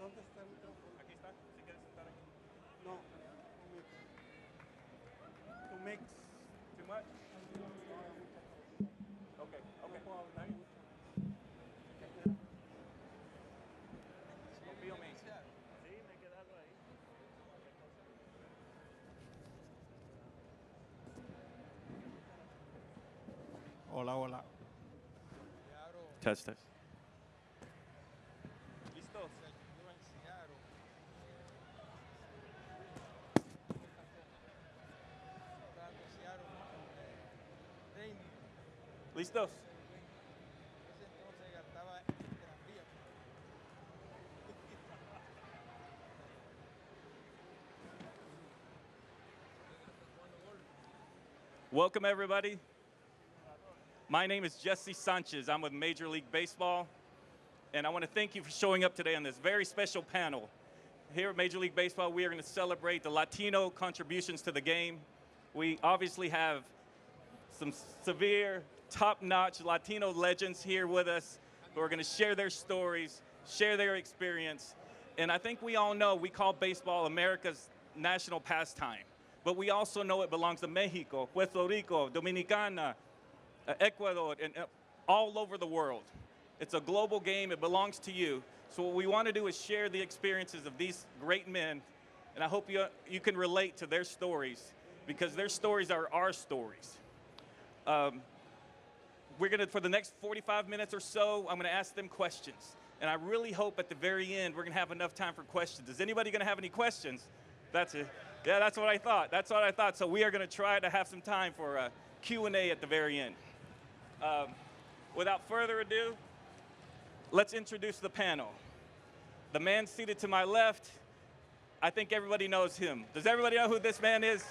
¿Dónde está el micrófono? Aquí está, si quieres sentar aquí. No, to mix. Too much? Okay, okay. Está bien. Confío en mí. Sí, me he quedado ahí. Hola, hola. Test, test. ¿Listos? ¿Listos? Welcome, everybody. My name is Jesse Sanchez. I'm with Major League Baseball, and I want to thank you for showing up today on this very special panel. Here at Major League Baseball, we are going to celebrate the Latino contributions to the game. We obviously have some severe, top-notch Latino legends here with us who are going to share their stories, share their experience. And I think we all know we call baseball America's national pastime, but we also know it belongs to Mexico, Puerto Rico, Dominicana, Ecuador, and all over the world. It's a global game. It belongs to you. So what we want to do is share the experiences of these great men, and I hope you can relate to their stories because their stories are our stories. We're going to, for the next 45 minutes or so, I'm going to ask them questions. And I really hope at the very end we're going to have enough time for questions. Is anybody going to have any questions? That's it. Yeah, that's what I thought. That's what I thought. So we are going to try to have some time for a Q&A at the very end. Without further ado, let's introduce the panel. The man seated to my left, I think everybody knows him. Does everybody know who this man is?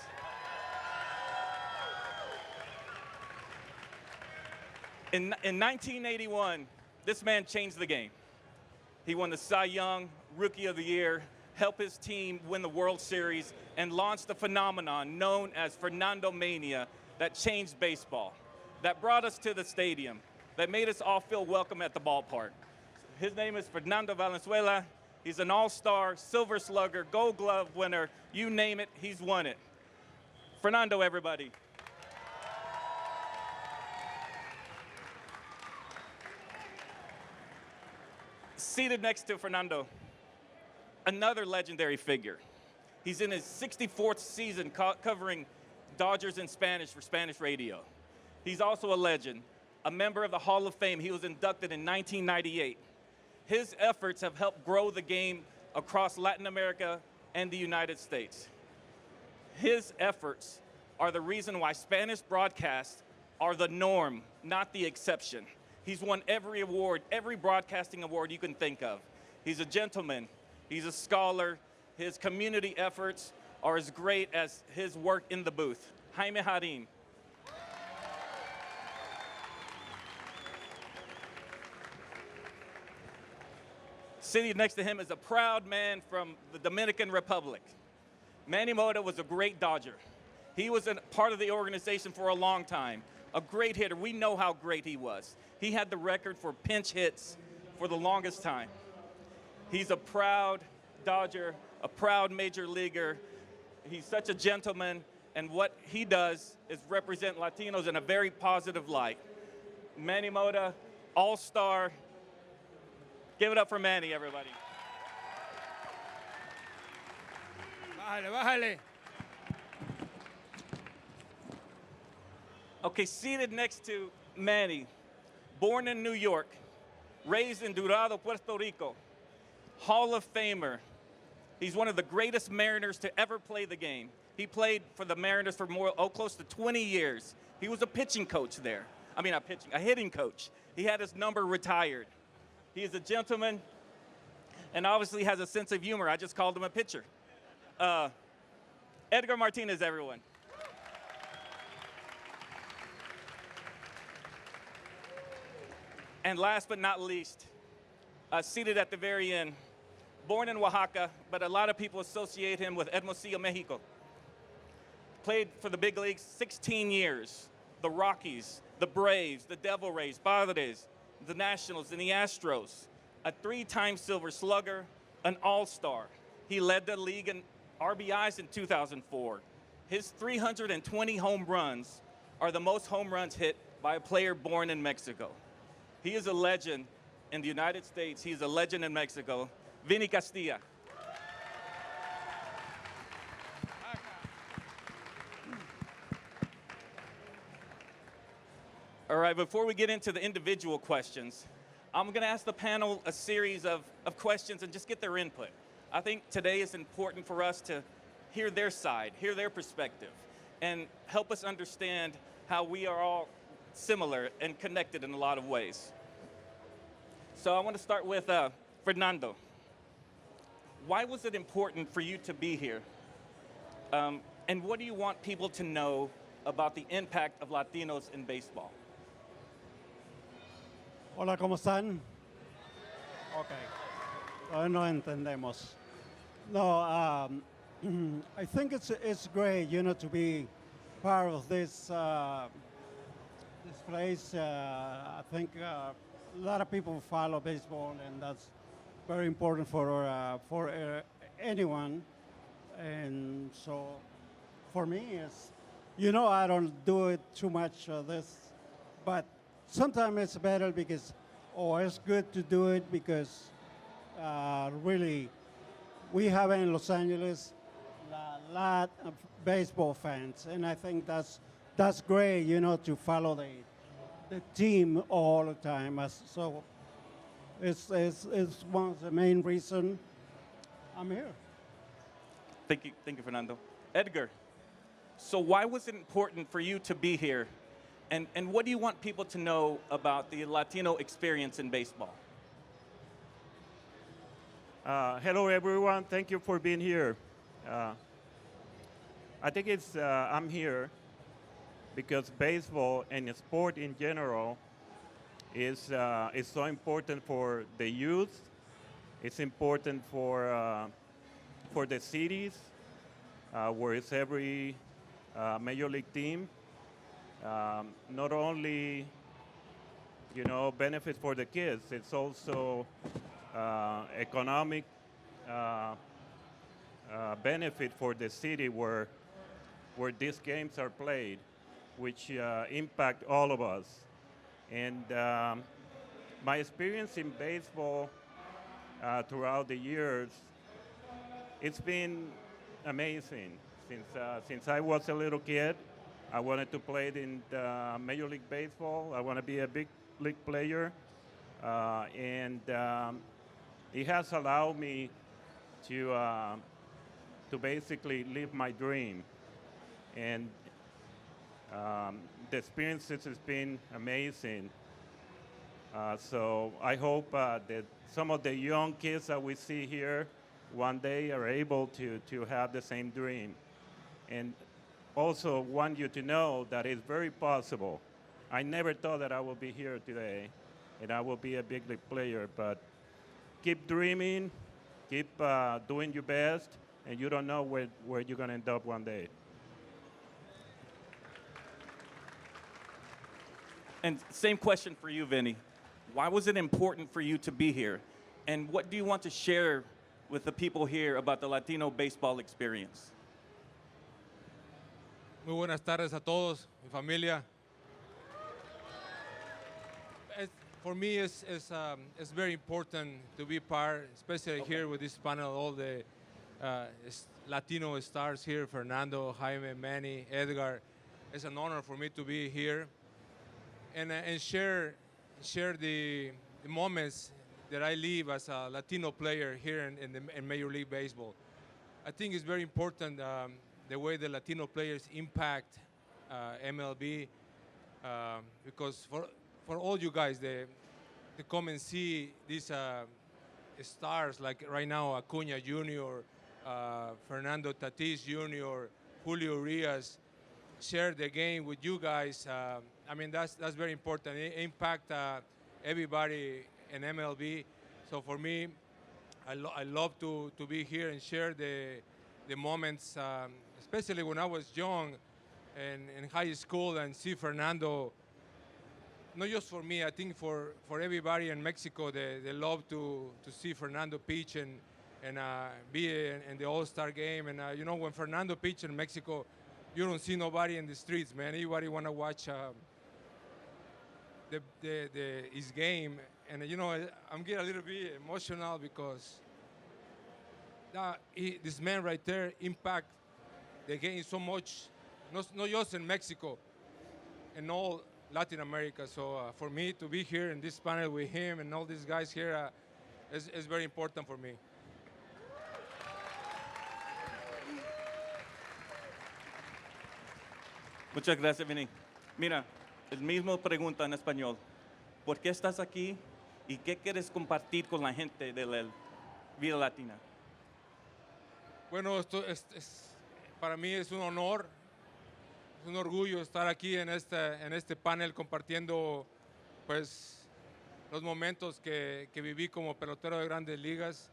In 1981, this man changed the game. He won the Cy Young Rookie of the Year, helped his team win the World Series, and launched a phenomenon known as Fernando Mania that changed baseball, that brought us to the stadium, that made us all feel welcome at the ballpark. His name is Fernando Valenzuela. He's an all-star, Silver Slugger, Gold Glove winner. You name it, he's won it. Fernando, everybody. Seated next to Fernando, another legendary figure. He's in his 64th season covering Dodgers in Spanish for Spanish radio. He's also a legend, a member of the Hall of Fame. He was inducted in 1998. His efforts have helped grow the game across Latin America and the United States. His efforts are the reason why Spanish broadcasts are the norm, not the exception. He's won every award, every broadcasting award you can think of. He's a gentleman. He's a scholar. His community efforts are as great as his work in the booth. Jaime Jarrín. Sitting next to him is a proud man from the Dominican Republic. Manny Mota was a great Dodger. He was a part of the organization for a long time. A great hitter. We know how great he was. He had the record for pinch hits for the longest time. He's a proud Dodger, a proud major leaguer. He's such a gentleman, and what he does is represent Latinos in a very positive light. Manny Mota, all-star. Give it up for Manny, everybody. Bájale, bájale. Okay, seated next to Manny, born in New York, raised in Dorado, Puerto Rico, Hall of Famer. He's one of the greatest Mariners to ever play the game. He played for the Mariners for close to 20 years. He was a pitching coach there. I mean, a hitting coach. He had his number retired. He is a gentleman and obviously has a sense of humor. I just called him a pitcher. Edgar Martinez, everyone. And last but not least, seated at the very end, born in Oaxaca, but a lot of people associate him with Hermosillo, Mexico. Played for the big leagues 16 years, the Rockies, the Braves, the Devil Rays, Padres, the Nationals, and the Astros. A three-time Silver Slugger, an all-star. He led the league in RBIs in 2004. His 320 home runs are the most home runs hit by a player born in Mexico. He is a legend in the United States. He's a legend in Mexico. Vinny Castilla. All right, before we get into the individual questions, I'm going to ask the panel a series of questions and just get their input. I think today is important for us to hear their side, hear their perspective, and help us understand how we are all similar and connected in a lot of ways. So I want to start with Fernando. Why was it important for you to be here? And what do you want people to know about the impact of Latinos in baseball? Hola, ¿cómo están? Ok. Todavía no entendemos. No, I think it's great, to be part of this this place. I think a lot of people follow baseball, and that's very important for anyone. And so, for me, it's I don't do it too much this, but sometimes it's better because, it's good to do it because really we have in Los Angeles a lot of baseball fans, and I think that's great, to follow the team all the time. So it's one of the main reasons I'm here. Thank you, Fernando. Edgar, so why was it important for you to be here? And what do you want people to know about the Latino experience in baseball? Hello, everyone. Thank you for being here. I think I'm here because baseball and sport in general is so important for the youth. It's important for the cities, where it's every major league team. Not only, benefits for the kids, it's also economic benefit for the city where these games are played, which impact all of us. And my experience in baseball throughout the years, it's been amazing. Since I was a little kid, I wanted to play in Major League Baseball. I want to be a big league player. And it has allowed me to basically live my dream. And the experiences has been amazing. So I hope that some of the young kids that we see here one day are able to have the same dream. And also want you to know that it's very possible. I never thought that I would be here today and I will be a big league player, but keep dreaming, keep doing your best, and you don't know where you're going to end up one day. And same question for you, Vinny. Why was it important for you to be here? And what do you want to share with the people here about the Latino baseball experience? Muy buenas tardes a todos, mi familia. For me, it's very important to be part, especially here with this panel, all the Latino stars here, Fernando, Jaime, Manny, Edgar. It's an honor for me to be here and share the moments that I live as a Latino player here in Major League Baseball. I think it's very important the way the Latino players impact MLB, because for all you guys to come and see these stars like right now Acuna Jr., Fernando Tatis Jr., Julio Urias share the game with you guys. I mean that's very important. It impact everybody in MLB. So for me, I love to be here and share the moments, especially when I was young and in high school, and see Fernando, not just for me, I think for everybody in Mexico, they love to see Fernando pitch and and be in the All-Star game. And you know, when Fernando pitched in Mexico, you don't see nobody in the streets, man. Everybody want to watch his game. And you know, I'm getting a little bit emotional because this man right there impact the game so much, not just in Mexico, in all Latin America. So for me to be here in this panel with him and all these guys here is very important for me. Muchas gracias, Vinny. Mira, el mismo pregunta en español. ¿Por qué estás aquí y qué quieres compartir con la gente de la vida latina? Bueno, para mí es un honor, es un orgullo estar aquí en este panel compartiendo pues, los momentos que viví como pelotero de grandes ligas.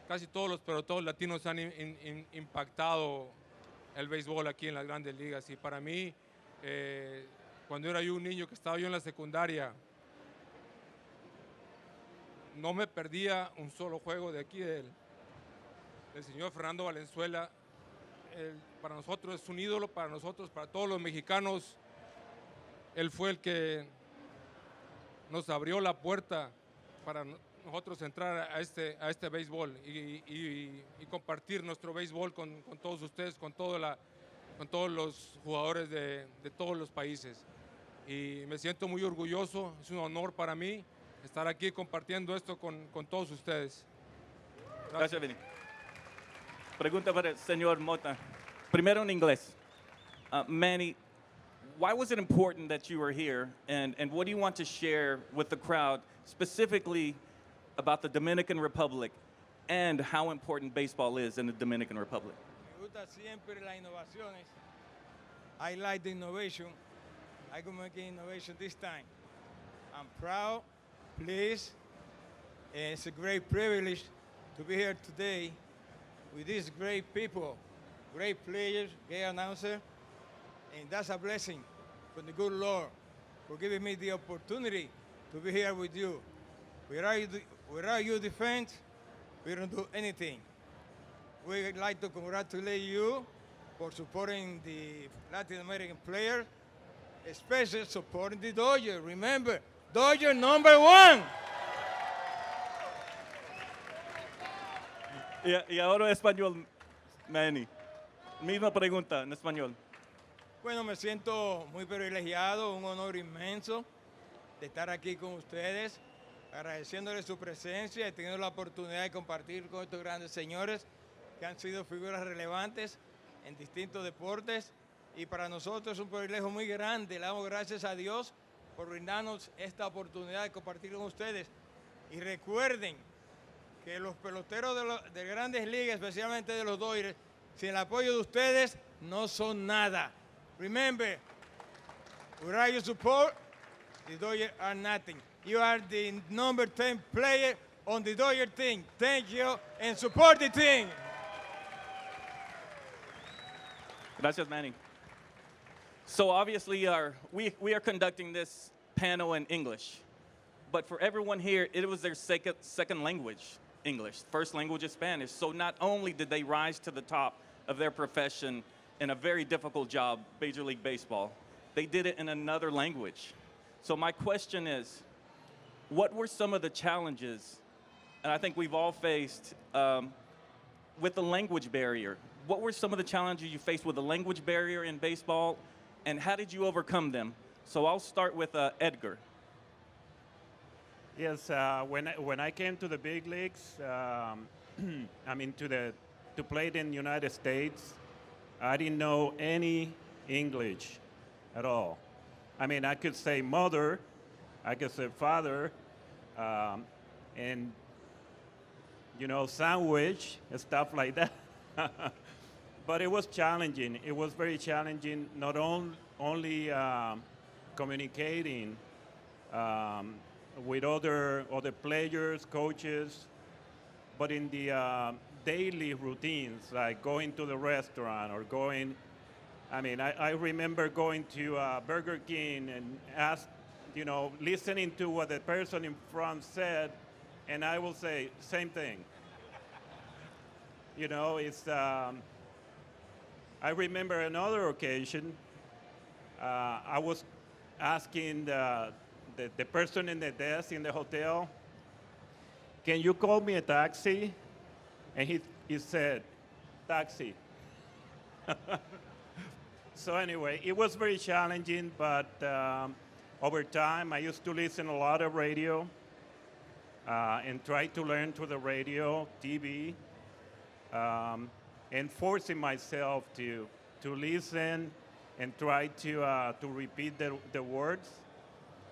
Casi todos los peloteros latinos han impactado el béisbol aquí en las grandes ligas. Y para mí, cuando era yo un niño que estaba yo en la secundaria, no me perdía un solo juego de aquí del señor Fernando Valenzuela. Para nosotros es un ídolo, para nosotros, para todos los mexicanos. Él fue el que nos abrió la puerta para nosotros entrar a este béisbol y compartir nuestro béisbol con todos ustedes, con todos los jugadores de todos los países. Y me siento muy orgulloso, es un honor para mí estar aquí compartiendo esto con todos ustedes. Gracias, Vinny. Pregunta para el señor Mota. Primero en inglés. Manny, why was it important that you were here, and what do you want to share with the crowd, specifically about the Dominican Republic and how important baseball is in the Dominican Republic? Me gusta siempre las innovaciones. I like the innovation. I'm going to make an innovation this time. I'm proud, pleased, and it's a great privilege to be here today with these great people, great players, great announcer, and that's a blessing from the good Lord for giving me the opportunity to be here with you. Without your defense, we don't do anything. We'd like to congratulate you for supporting the Latin American players, especially supporting the Dodgers. Remember, Dodgers #1. Y ahora español, Manny. Misma pregunta en español. Bueno, me siento muy privilegiado, un honor inmenso de estar aquí con ustedes, agradeciéndoles su presencia y teniendo la oportunidad de compartir con estos grandes señores que han sido figuras relevantes en distintos deportes. Y para nosotros es un privilegio muy grande. Le damos gracias a Dios por brindarnos esta oportunidad de compartir con ustedes. Y recuerden que los peloteros de grandes ligas, especialmente de los Dodgers, sin el apoyo de ustedes, no son nada. Remember, without your support, the Dodgers are nothing. You are the number 10 player on the Dodger team. Thank you, and support the team. Gracias, Manny. So obviously we are conducting this panel in English, but for everyone here, it was their second language, English. First language is Spanish. So not only did they rise to the top of their profession in a very difficult job, Major League Baseball, they did it in another language. So my question is, what were some of the challenges, and I think we've all faced, with the language barrier? What were some of the challenges you faced with the language barrier in baseball, and how did you overcome them? So I'll start with Edgar. Yes, when I came to the big leagues, I mean to play in the United States, I didn't know any English at all. I mean, I could say mother, I could say father, and you know, sandwich and stuff like that. But it was challenging. It was very challenging, not only communicating with other players, coaches, but in the daily routines, like going to the restaurant or going. I mean, I remember going to Burger King and listening to what the person in front said, and I will say same thing. You know, it's. I remember another occasion. I was asking the person in the desk in the hotel, "Can you call me a taxi?" And he said, "Taxi." So anyway, it was very challenging, but over time, I used to listen a lot of radio and try to learn through the radio, TV, and forcing myself to listen and try to repeat the words.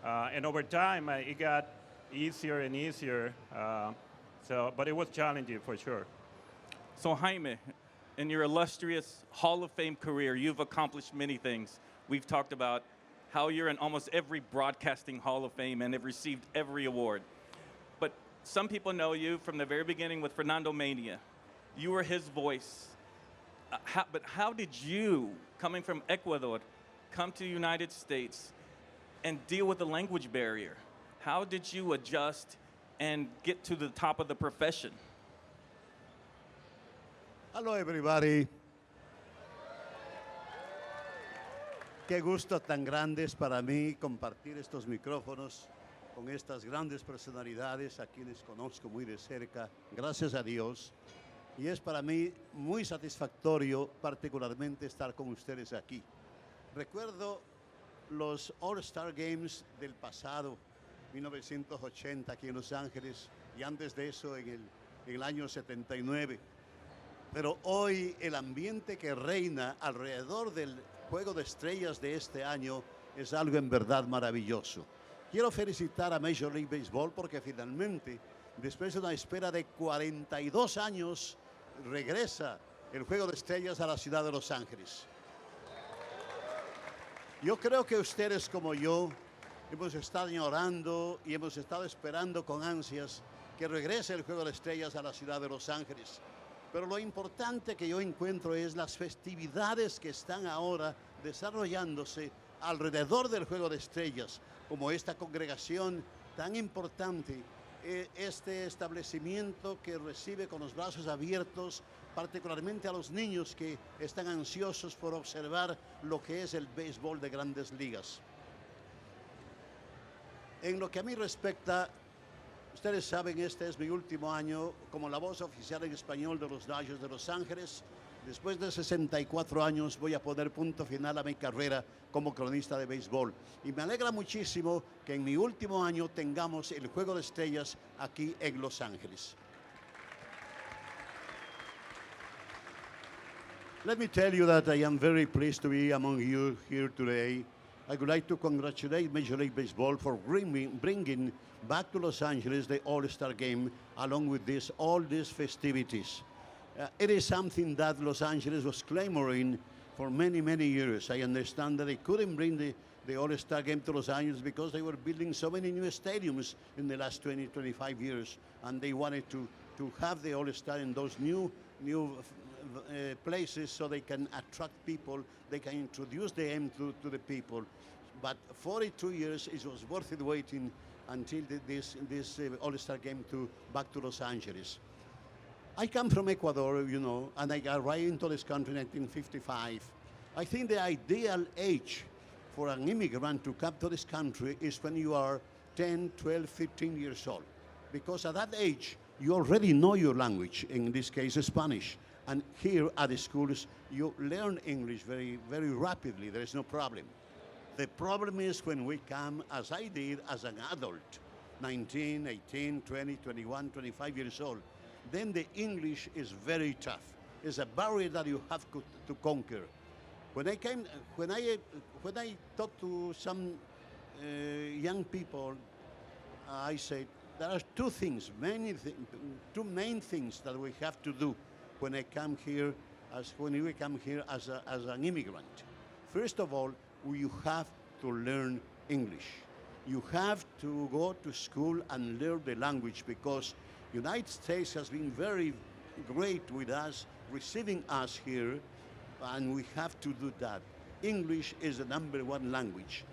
And over time, it got easier and easier. But it was challenging for sure. So Jaime, in your illustrious Hall of Fame career, you've accomplished many things. We've talked about how you're in almost every broadcasting Hall of Fame and have received every award. But some people know you from the very beginning with Fernando Mania. You were his voice. But how did you, coming from Ecuador, come to the United States and deal with the language barrier? How did you adjust and get to the top of the profession? Hello, everybody. Qué gusto tan grande es para mí compartir estos micrófonos con estas grandes personalidades a quienes conozco muy de cerca, gracias a Dios. Y es para mí muy satisfactorio particularmente estar con ustedes aquí. Recuerdo los All-Star Games del pasado, 1980 aquí en Los Ángeles, y antes de eso en el año 79. Pero hoy el ambiente que reina alrededor del Juego de Estrellas de este año es algo en verdad maravilloso. Quiero felicitar a Major League Baseball porque finalmente, después de una espera de 42 años, regresa el Juego de Estrellas a la ciudad de Los Ángeles. Yo creo que ustedes como yo hemos estado llorando y hemos estado esperando con ansias que regrese el Juego de Estrellas a la ciudad de Los Ángeles. Pero lo importante que yo encuentro es las festividades que están ahora desarrollándose alrededor del Juego de Estrellas, como esta congregación tan importante, este establecimiento que recibe con los brazos abiertos, particularmente a los niños que están ansiosos por observar lo que es el béisbol de Grandes Ligas. En lo que a mí respecta, ustedes saben, este es mi último año como la voz oficial en español de los Dodgers de Los Ángeles. Después de 64 años voy a poner punto final a mi carrera como cronista de béisbol. Y me alegra muchísimo que en mi último año tengamos el Juego de Estrellas aquí en Los Ángeles. Let me tell you that I am very pleased to be among you here today. I would like to congratulate Major League Baseball for bringing back to Los Angeles the All-Star Game along with all these festivities. It is something that Los Angeles was clamoring for many, many years. I understand that they couldn't bring the All-Star Game to Los Angeles because they were building so many new stadiums in the last 20, 25 years, and they wanted to have the All-Star in those new places so they can attract people, they can introduce the game to the people. But 42 years, it was worth it waiting until this All-Star game back to Los Angeles. I come from Ecuador, you know, and I arrived into this country in 1955. I think the ideal age for an immigrant to come to this country is when you are 10, 12, 15 years old. Because at that age, you already know your language, in this case, Spanish. And here at the schools, you learn English very, very rapidly. There is no problem. The problem is when we come, as I did, as an adult, 19, 18, 20, 21, 25 years old. Then the English is very tough. It's a barrier that you have to conquer. When I talk to some young people, I say there are two main things that we have to do when we come here as an immigrant. First of all, you have to learn English. You have to go to school and learn the language because United States has been very great with us, receiving us here, and we have to do that. English is the #1 language.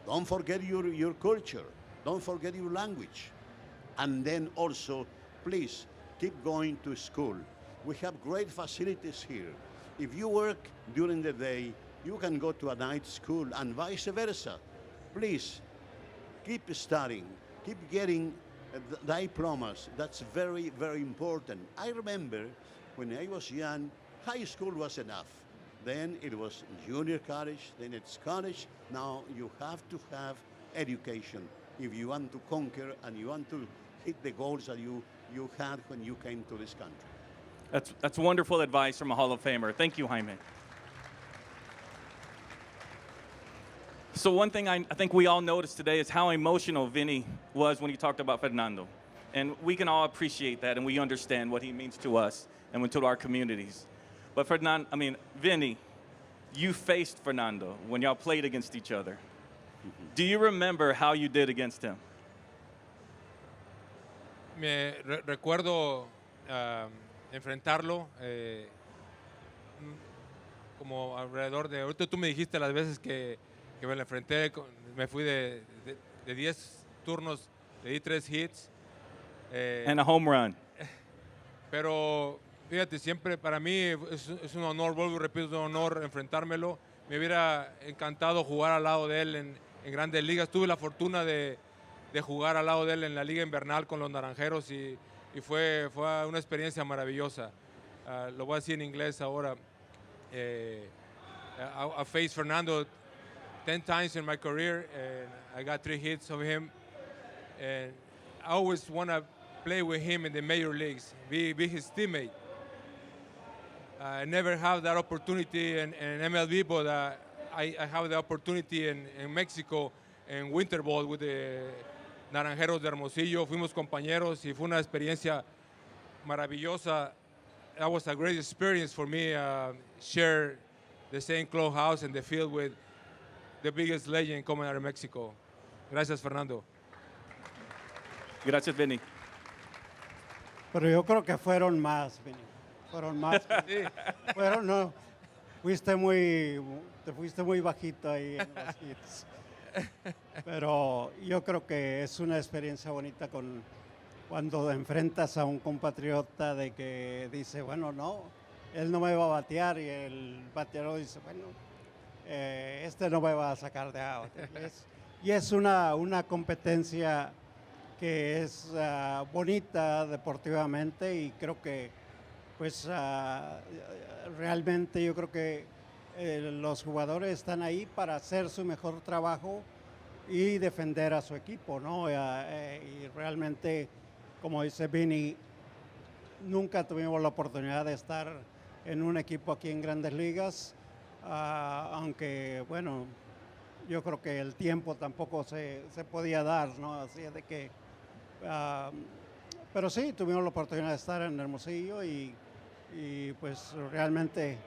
Don't forget your culture. Don't forget your language. And then also, please, keep going to school. We have great facilities here. If you work during the day, you can go to a night school and vice versa. Please, keep studying, keep getting diplomas. That's very, very important. I remember when I was young, high school was enough. Then it was junior college, then it's college. Now you have to have education if you want to conquer and you want to hit the goals that you had when you came to this country. That's wonderful advice from a Hall of Famer. Thank you, Jaime. So one thing I think we all noticed today is how emotional Vinny was when he talked about Fernando. And we can all appreciate that, and we understand what he means to us and to our communities. But Vinny, you faced Fernando when y'all played against each other. Do you remember how you did against him? Recuerdo enfrentarlo como alrededor de... Ahorita tú me dijiste las veces que me lo enfrenté, me fui de 10 turnos, le di 3 hits. And a home run. Pero fíjate, siempre para mí es un honor, vuelvo y repito, es un honor enfrentármelo. Me hubiera encantado jugar al lado de él en grandes ligas. Tuve la fortuna de jugar al lado de él en la liga invernal con los Naranjeros y fue una experiencia maravillosa. Lo voy a decir en inglés ahora. I faced Fernando 10 times in my career, and I got 3 hits of him. And I always want to play with him in the major leagues, be his teammate. I never have that opportunity in MLB, but I have the opportunity in Mexico en Winter Ball with the Naranjeros de Hermosillo. Fuimos compañeros y fue una experiencia maravillosa. That was a great experience for me, share the same clubhouse and the field with the biggest legend coming out of Mexico. Gracias, Fernando. Gracias, Vinny. Pero yo creo que fueron más, Vinny. Fueron más. Sí. Fueron, no. Te fuiste muy bajito ahí en los hits. Pero yo creo que es una experiencia bonita cuando enfrentas a un compatriota de que dice, bueno, no, él no me va a batear, y el bateador dice, bueno, este no me va a sacar de out. Y es una competencia que es bonita deportivamente, y creo que pues realmente yo creo que los jugadores están ahí para hacer su mejor trabajo y defender a su equipo, ¿no? Y realmente, como dice Vinny, nunca tuvimos la oportunidad de estar en un equipo aquí en Grandes Ligas, aunque, bueno, yo creo que el tiempo tampoco se podía dar, ¿no? Así es de que, pero sí, tuvimos la oportunidad de estar en Hermosillo y pues realmente...